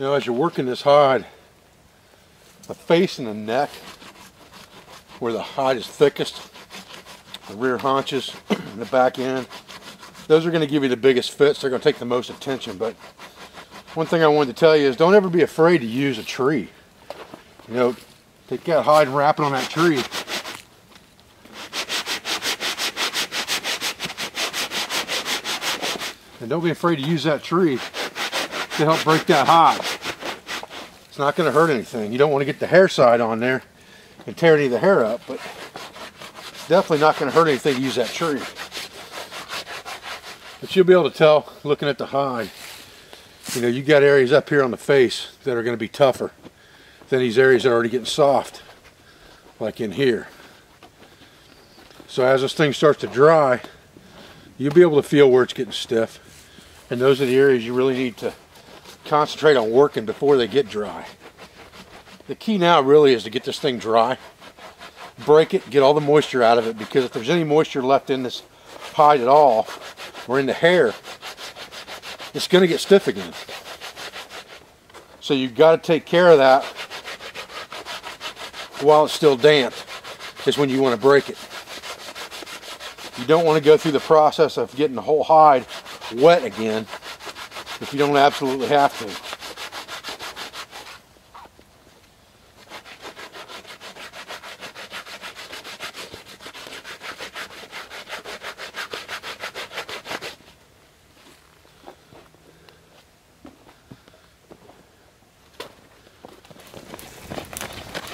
You know, as you're working this hide, the face and the neck, where the hide is thickest, the rear haunches, and the back end, those are going to give you the biggest fits. They're going to take the most attention. But one thing I wanted to tell you is don't ever be afraid to use a tree. You know, take that hide and wrap it on that tree. And don't be afraid to use that tree to help break that hide. It's not going to hurt anything. You don't want to get the hair side on there and tear any of the hair up, but it's definitely not going to hurt anything to use that tree. But you'll be able to tell looking at the hide. You know, you got areas up here on the face that are going to be tougher than these areas that are already getting soft, like in here. So as this thing starts to dry, you'll be able to feel where it's getting stiff. And those are the areas you really need to concentrate on working before they get dry. The key now really is to get this thing dry, break it, get all the moisture out of it, because if there's any moisture left in this hide at all, or in the hair, it's going to get stiff again. So you've got to take care of that while it's still damp, is when you want to break it. You don't want to go through the process of getting the whole hide wet again if you don't absolutely have to.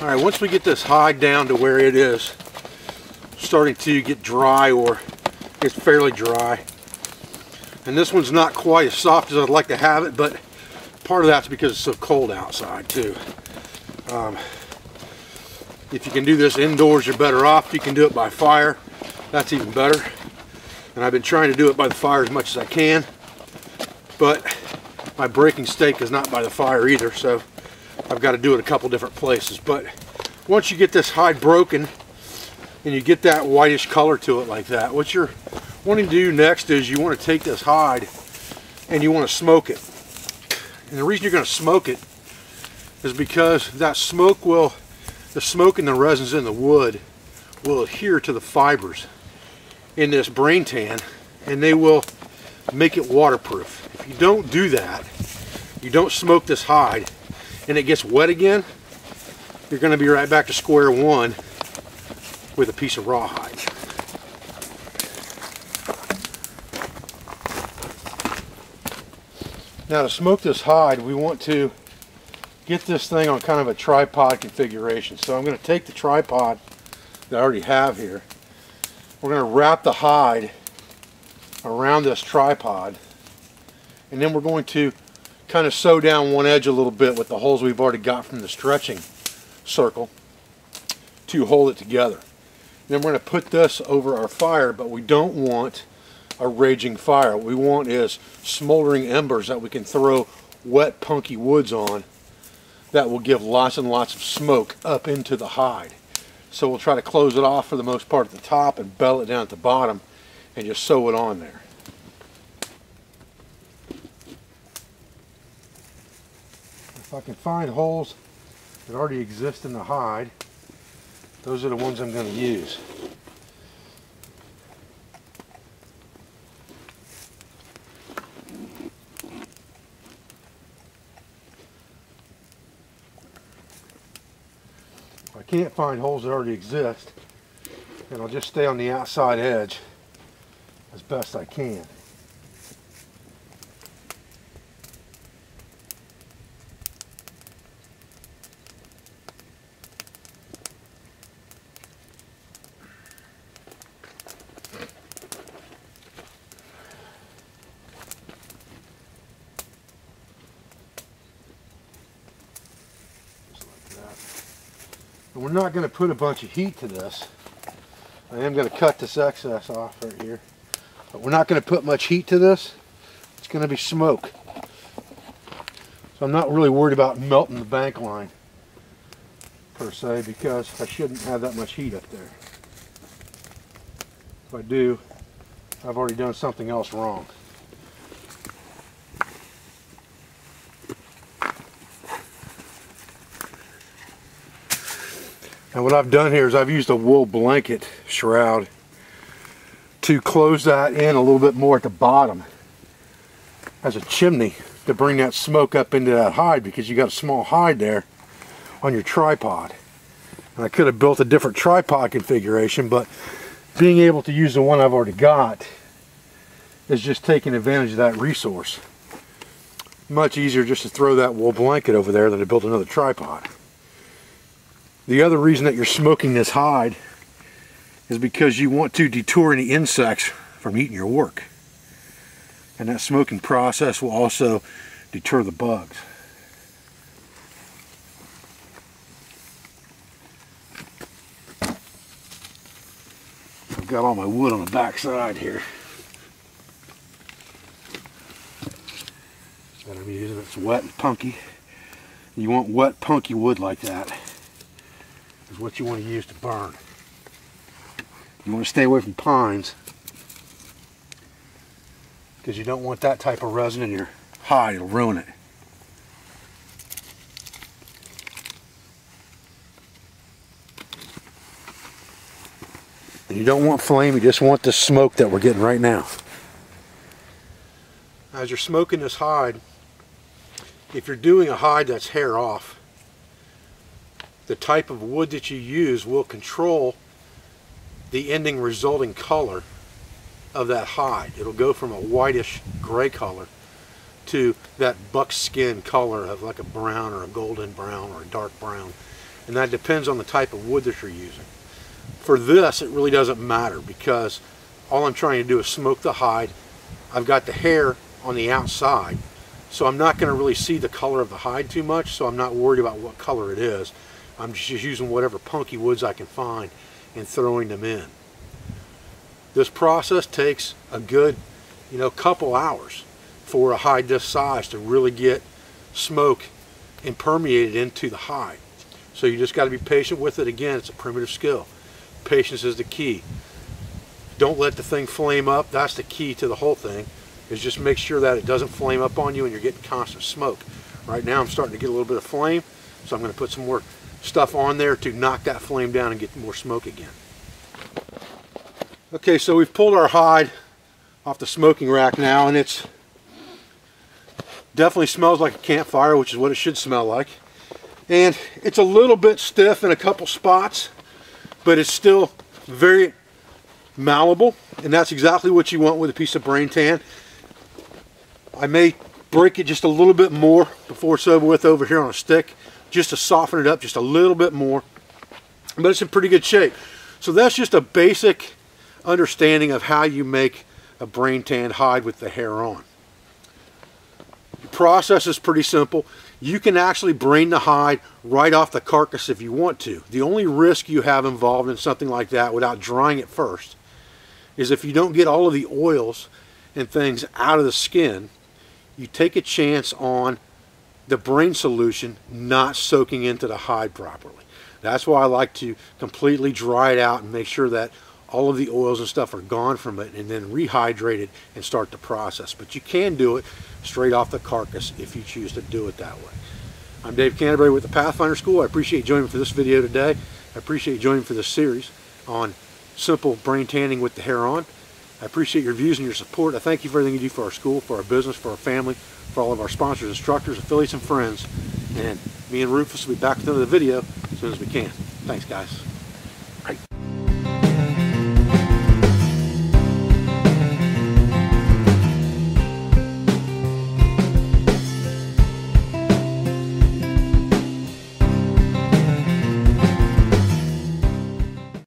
All right, once we get this hide down to where it is starting to get dry, or it's fairly dry, and this one's not quite as soft as I'd like to have it, but part of that's because it's so cold outside too. If you can do this indoors, you're better off. If you can do it by fire, that's even better. And I've been trying to do it by the fire as much as I can, but my breaking stake is not by the fire either, so I've got to do it a couple different places. But once you get this hide broken and you get that whitish color to it like that, what you're wanting to do next is you want to take this hide and you want to smoke it. And the reason you're going to smoke it is because that smoke will, the smoke and the resins in the wood will adhere to the fibers in this brain tan, and they will make it waterproof. If you don't do that, you don't smoke this hide, and it gets wet again, you're going to be right back to square one with a piece of rawhide. Now to smoke this hide, we want to get this thing on kind of a tripod configuration. So I'm going to take the tripod that I already have here. We're going to wrap the hide around this tripod, and then we're going to kind of sew down one edge a little bit with the holes we've already got from the stretching circle to hold it together. Then we're going to put this over our fire, but we don't want a raging fire. What we want is smoldering embers that we can throw wet, punky woods on that will give lots and lots of smoke up into the hide. So we'll try to close it off for the most part at the top and bell it down at the bottom and just sew it on there. If I can find holes that already exist in the hide, those are the ones I'm going to use. If I can't find holes that already exist, then I'll just stay on the outside edge as best I can. And we're not going to put a bunch of heat to this. I am going to cut this excess off right here. But we're not going to put much heat to this. It's going to be smoke. So I'm not really worried about melting the bank line per se, because I shouldn't have that much heat up there. If I do, I've already done something else wrong. And what I've done here is I've used a wool blanket shroud to close that in a little bit more at the bottom as a chimney to bring that smoke up into that hide, because you got a small hide there on your tripod. And I could have built a different tripod configuration, but being able to use the one I've already got is just taking advantage of that resource. Much easier just to throw that wool blanket over there than to build another tripod. The other reason that you're smoking this hide is because you want to deter any insects from eating your work. And that smoking process will also deter the bugs. I've got all my wood on the back side here that I'm using. It's wet and punky. You want wet, punky wood like that is what you want to use to burn. You want to stay away from pines, because you don't want that type of resin in your hide. It'll ruin it. And you don't want flame, you just want the smoke that we're getting right now. As you're smoking this hide, if you're doing a hide that's hair off, the type of wood that you use will control the ending resulting color of that hide. It'll go from a whitish gray color to that buckskin color of like a brown or a golden brown or a dark brown. And that depends on the type of wood that you're using. For this, it really doesn't matter, because all I'm trying to do is smoke the hide. I've got the hair on the outside, so I'm not going to really see the color of the hide too much, so I'm not worried about what color it is. I'm just using whatever punky woods I can find and throwing them in. This process takes a good, couple hours for a hide this size to really get smoke impermeated into the hide. So you just got to be patient with it. Again, it's a primitive skill. Patience is the key. Don't let the thing flame up. That's the key to the whole thing, is just make sure that it doesn't flame up on you and you're getting constant smoke. Right now I'm starting to get a little bit of flame, so I'm going to put some more stuff on there to knock that flame down and get more smoke again. Okay, so we've pulled our hide off the smoking rack now, and it's definitely smells like a campfire, which is what it should smell like. And it's a little bit stiff in a couple spots, but it's still very malleable, and that's exactly what you want with a piece of brain tan. I may break it just a little bit more before it's over with over here on a stick, just to soften it up just a little bit more, but it's in pretty good shape. So that's just a basic understanding of how you make a brain tan hide with the hair on. The process is pretty simple. You can actually brain the hide right off the carcass if you want to. The only risk you have involved in something like that without drying it first is if you don't get all of the oils and things out of the skin, you take a chance on the brain solution not soaking into the hide properly. That's why I like to completely dry it out and make sure that all of the oils and stuff are gone from it, and then rehydrate it and start the process. But you can do it straight off the carcass if you choose to do it that way. I'm Dave Canterbury with the Pathfinder School. I appreciate you joining me for this video today. I appreciate you joining me for this series on simple brain tanning with the hair on. I appreciate your views and your support. I thank you for everything you do for our school, for our business, for our family, for all of our sponsors, instructors, affiliates, and friends. And me and Rufus will be back with another video as soon as we can. Thanks, guys.